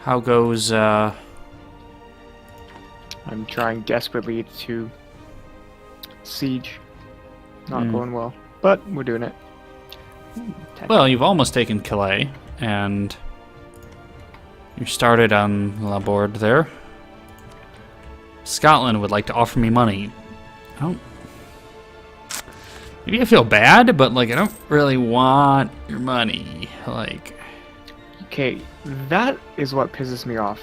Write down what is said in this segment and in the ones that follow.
How goes, I'm trying desperately to siege. Not going well, but we're doing it. Well, you've almost taken Calais, and you started on La Board there. Scotland would like to offer me money. I don't... Maybe I feel bad, but, like, I don't really want your money. Like... Okay, that is what pisses me off.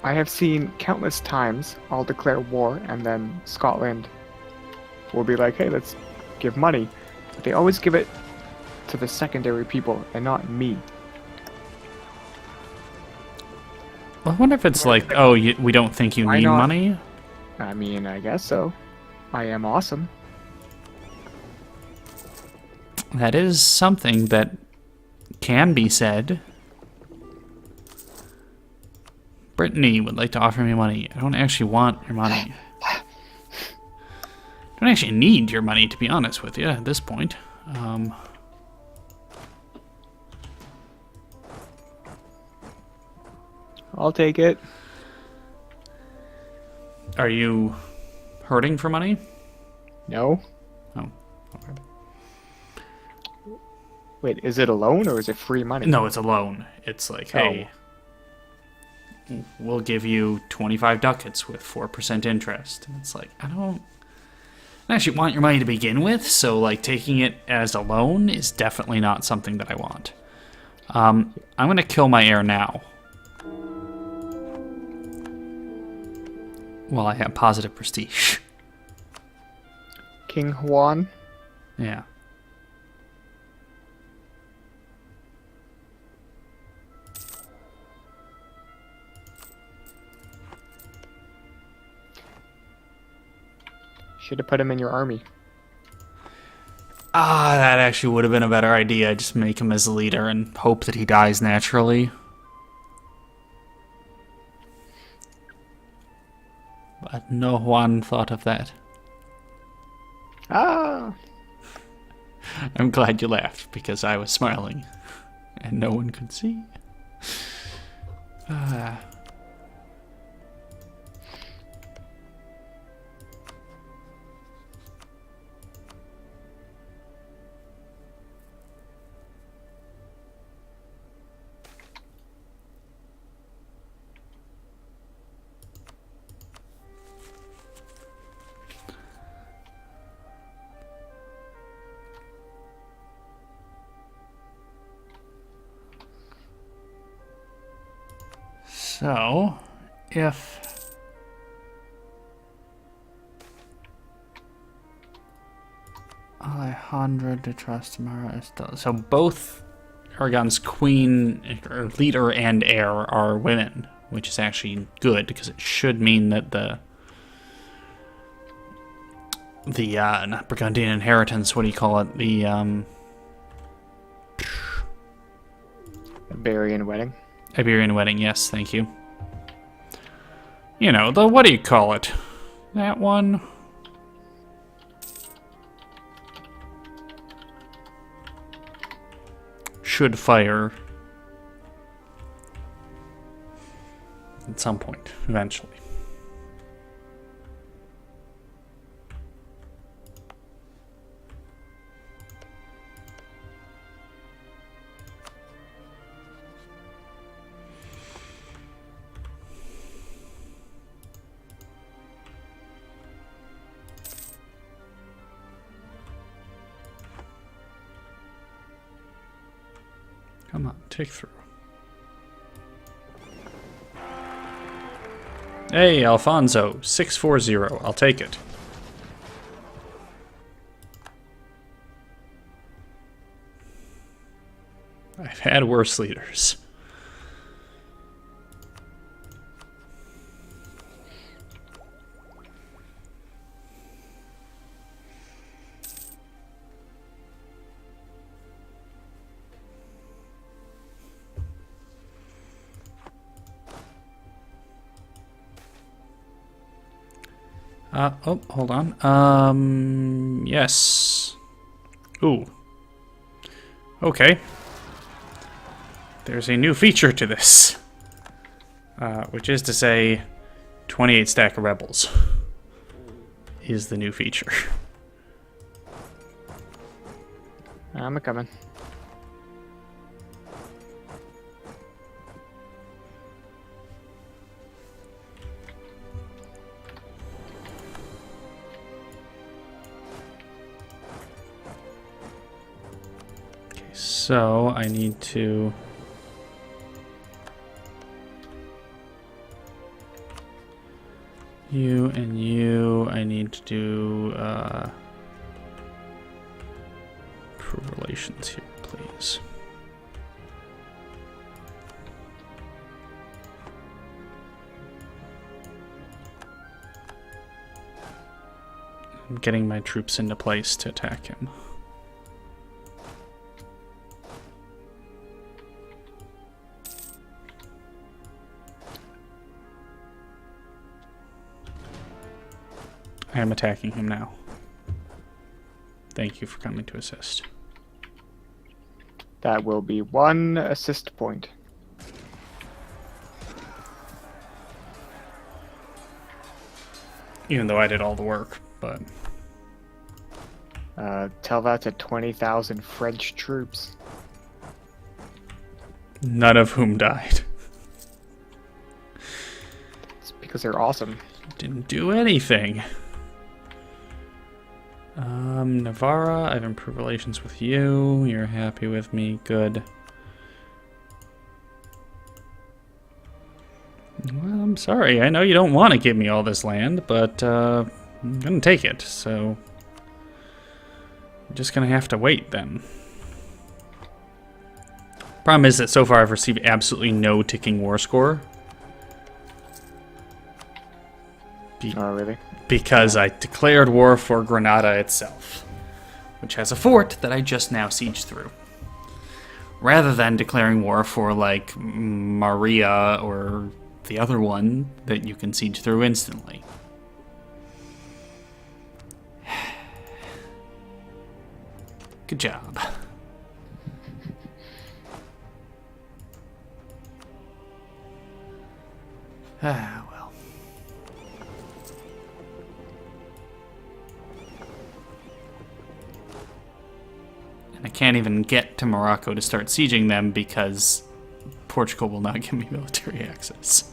I have seen countless times I'll declare war and then Scotland will be like, hey, let's give money. But they always give it to the secondary people and not me. Well, I wonder if it's like, oh, we don't think you need money? I mean, I guess so. I am awesome. That is something that can be said. Brittany would like to offer me money. I don't actually want your money. I don't actually need your money, to be honest with you, at this point. I'll take it. Are you hurting for money? No. Oh, okay. Wait, is it a loan or is it free money? No, it's a loan. It's like, hey, we'll give you 25 ducats with 4% interest. And it's like, I don't actually want your money to begin with, so like taking it as a loan is definitely not something that I want. I'm going to kill my heir now. Well, I have positive prestige. King Juan? Yeah. Should have put him in your army. Ah, that actually would have been a better idea. Just make him as a leader and hope that he dies naturally. But no one thought of that. Ah! I'm glad you laughed, because I was smiling. And no one could see. So, if Alejandra de Trastamara is still... So both Aragon's queen, or leader and heir are women, which is actually good, because it should mean that the not Burgundian inheritance, what do you call it? The, Iberian wedding. Iberian wedding, yes, thank you. You know, the, what do you call it? That one? Should fire at some point, eventually. Come on, take through. Hey, Alfonso, 640. I'll take it. I've had worse leaders. Oh, hold on. Yes. Ooh. Okay. There's a new feature to this. Which is to say, 28 stack of rebels is the new feature. I'm a coming. Okay, so I need to... You and you, I need to do improve relations here, please. I'm getting my troops into place to attack him. I am attacking him now. Thank you for coming to assist. That will be 1 assist point. Even though I did all the work, but... Tell that to 20,000 French troops. None of whom died. It's because they're awesome. Didn't do anything. Navarra, I've improved relations with you. You're happy with me. Good. Well, I'm sorry. I know you don't want to give me all this land, but I'm going to take it, so... I'm just going to have to wait, then. Problem is that so far I've received absolutely no ticking war score. Oh, really? Because I declared war for Granada itself, which has a fort that I just now sieged through. Rather than declaring war for, like, Maria or the other one that you can siege through instantly. Good job. Ah, well. And I can't even get to Morocco to start sieging them because Portugal will not give me military access.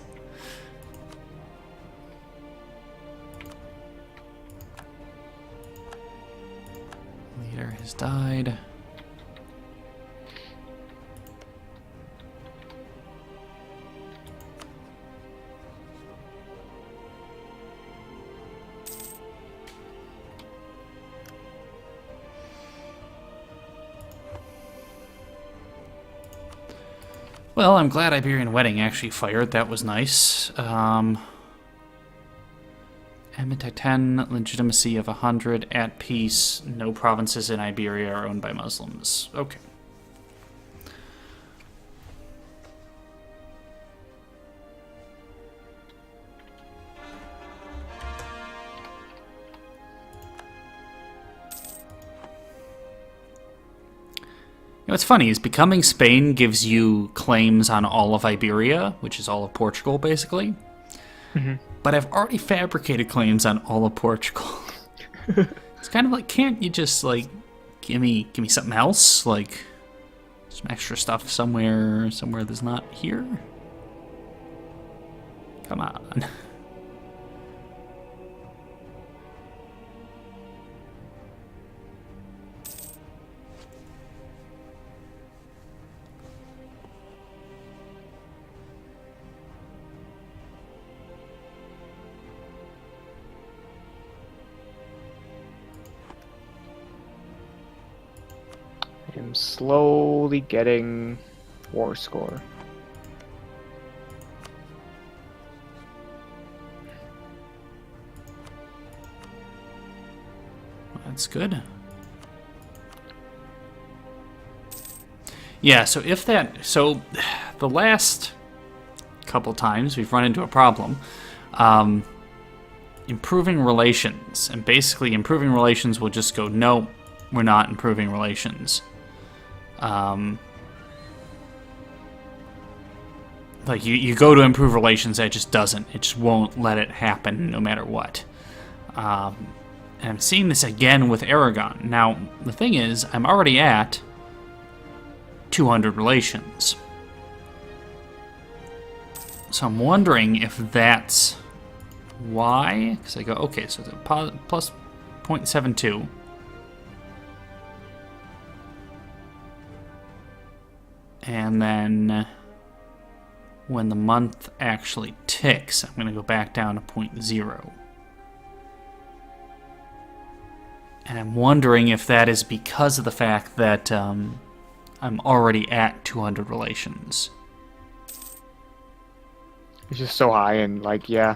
Leader has died. Well, I'm glad Iberian Wedding actually fired. That was nice. Emmet 10, legitimacy of 100, at peace. No provinces in Iberia are owned by Muslims. Okay. You know, what's funny is becoming Spain gives you claims on all of Iberia, which is all of Portugal, basically. Mm-hmm. But I've already fabricated claims on all of Portugal. It's kind of like, can't you just, like, give me something else? Like, some extra stuff somewhere that's not here? Come on. I'm slowly getting war score. That's good. Yeah, so the last couple times we've run into a problem. Improving relations, and basically improving relations will just go, no, we're not improving relations. Like, you go to improve relations, it just doesn't. It just won't let it happen no matter what. And I'm seeing this again with Aragon. Now, the thing is, I'm already at 200 relations. So I'm wondering if that's why. Because I go, okay, so it's a plus 0.72. And then when the month actually ticks, I'm going to go back down to 0.0. And I'm wondering if that is because of the fact that I'm already at 200 relations. It's just so high and, like, yeah.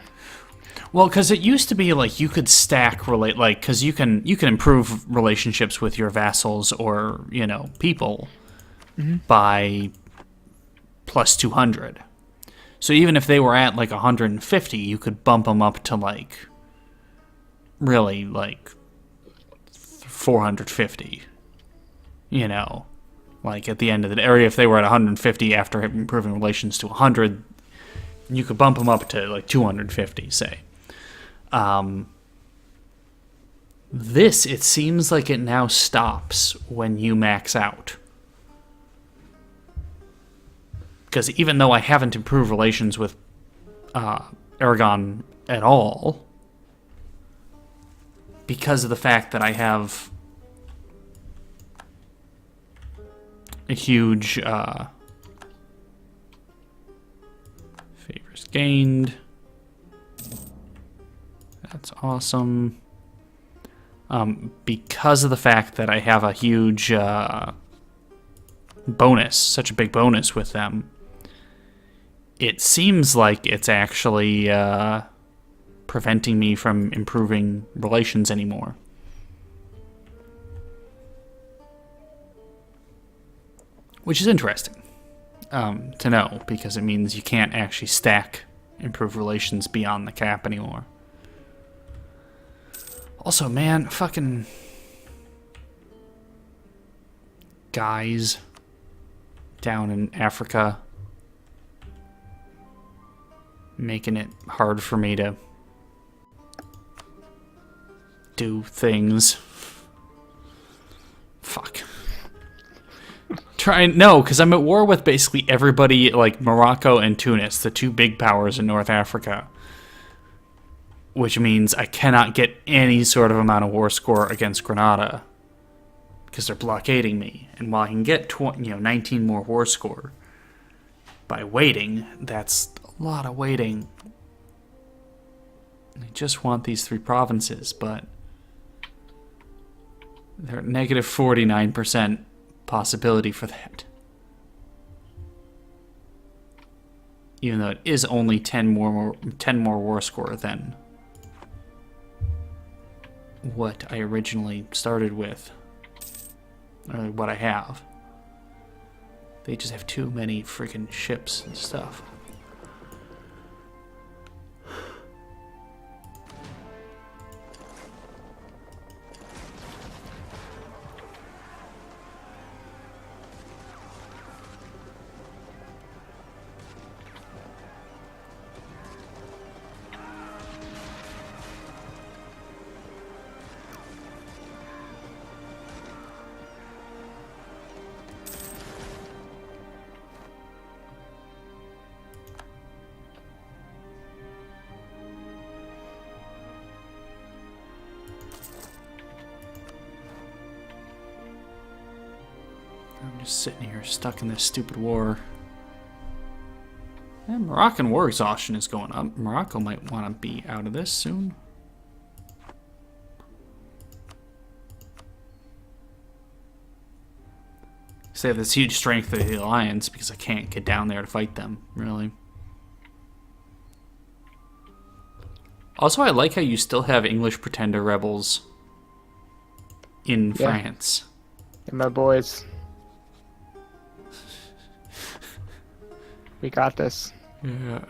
Well, because it used to be like you could stack because you can improve relationships with your vassals or people by plus 200. So even if they were at like 150, you could bump them up to like really like 450. Like at the end of the day, or if they were at 150 after improving relations to 100, you could bump them up to like 250, say. This, it seems like it now stops when you max out. Because even though I haven't improved relations with Aragon at all, because of the fact that I have a huge favors gained. That's awesome. Because of the fact that I have a huge bonus, such a big bonus with them, it seems like it's actually preventing me from improving relations anymore. Which is interesting to know, because it means you can't actually stack improved relations beyond the cap anymore. Also, man, fucking guys down in Africa making it hard for me to do things. Fuck. No, because I'm at war with basically everybody, like Morocco and Tunis, the two big powers in North Africa. Which means I cannot get any sort of amount of war score against Granada, because they're blockading me. And while I can get 19 more war score by waiting, that's a lot of waiting. I just want these 3 provinces, but they're at negative 49% possibility for that. Even though it is only 10 more war score than what I originally started with, or what I have. They just have too many freaking ships and stuff. I'm just sitting here stuck in this stupid war. And Moroccan war exhaustion is going up. Morocco might want to be out of this soon. So they have this huge strength of the alliance because I can't get down there to fight them, really. Also, I like how you still have English pretender rebels in France. And my boys. We got this. Yeah.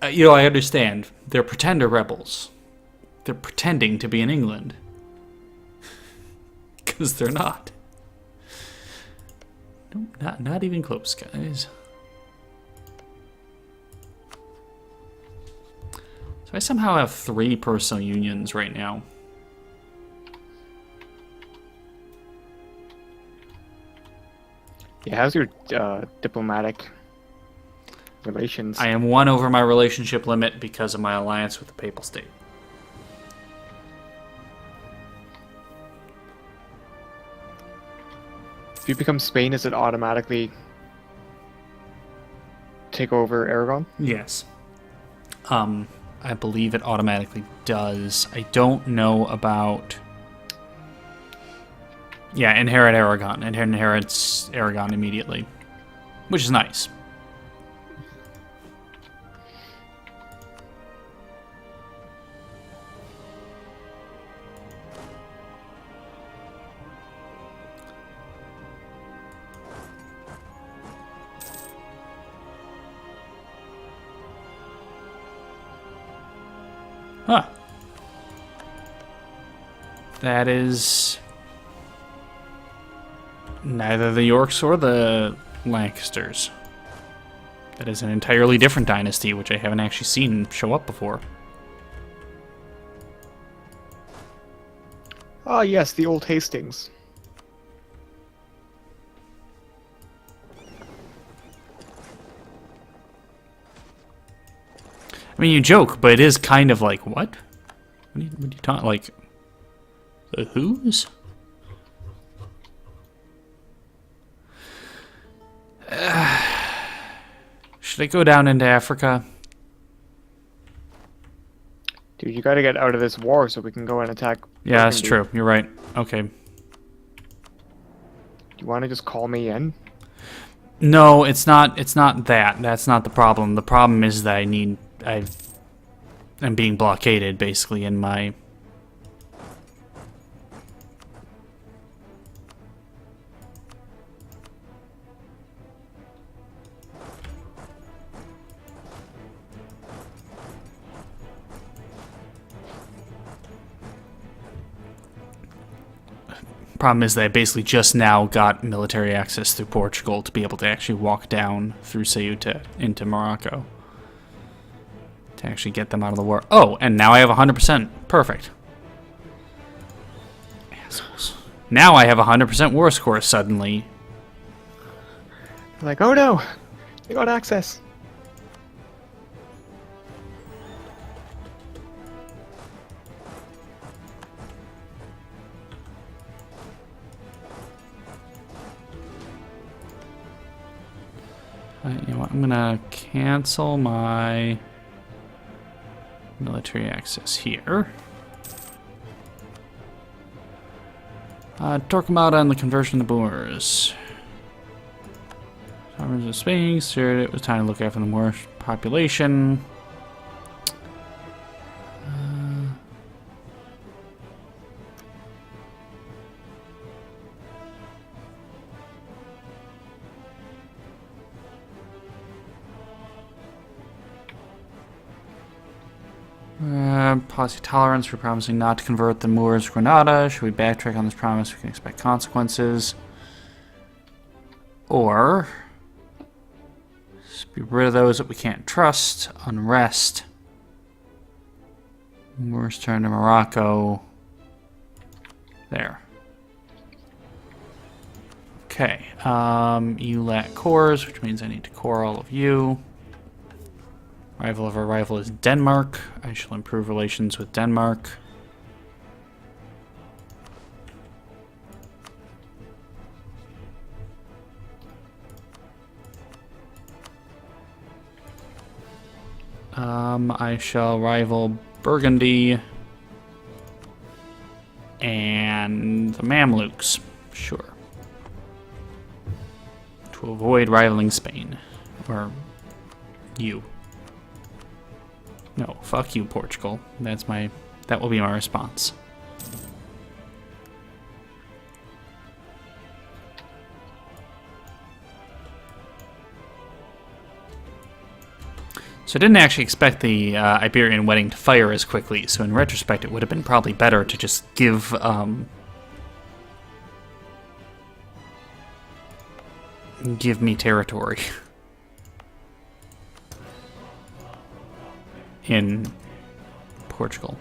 I understand. They're pretender rebels. They're pretending to be in England. Because they're not. Nope, not even close, guys. So I somehow have 3 personal unions right now. Yeah, how's your diplomatic relations? I am 1 over my relationship limit because of my alliance with the Papal State. If you become Spain, does it automatically take over Aragon? Yes. I believe it automatically does. I don't know about... Yeah, inherit Aragon. It inherits Aragon immediately, which is nice. Huh. That is... neither the Yorks or the Lancasters. That is an entirely different dynasty, which I haven't actually seen show up before. Ah, yes, the old Hastings. I mean, you joke, but it is kind of like, what? What are you talking, like, the who's? Should I go down into Africa? Dude, you gotta get out of this war so we can go and attack. Yeah, that's Burgundy. true. You're right. Okay. You wanna just call me in? No, it's not. It's not that. That's not the problem. The problem is that I'm being blockaded basically in my. Problem is that I basically just now got military access through Portugal to be able to actually walk down through Ceuta into Morocco. To actually get them out of the war. Oh, and now I have 100%. Perfect. Assholes. Now I have 100% war score suddenly. Like, oh no, they got access. You know what? I'm gonna cancel my military access here. Torquemada and the conversion of the Moors. Sovereigns of Spain, sure, it was time to look after the Moorish population. Policy tolerance for promising not to convert the Moors of Granada. Should we backtrack on this promise? We can expect consequences. Or just be rid of those that we can't trust. Unrest. Moors turn to Morocco. There. Okay. You lack cores, which means I need to core all of you. Rival of our rival is Denmark. I shall improve relations with Denmark. I shall rival Burgundy and the Mamluks. Sure. To avoid rivaling Spain. Or you. No, fuck you, Portugal. That will be my response. So I didn't actually expect the Iberian wedding to fire as quickly, so in retrospect it would have been probably better to just give give me territory in Portugal.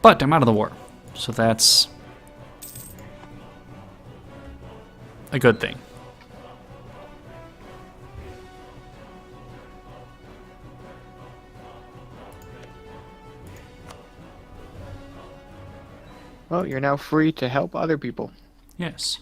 But I'm out of the war, so that's a good thing. Well, you're now free to help other people. Yes.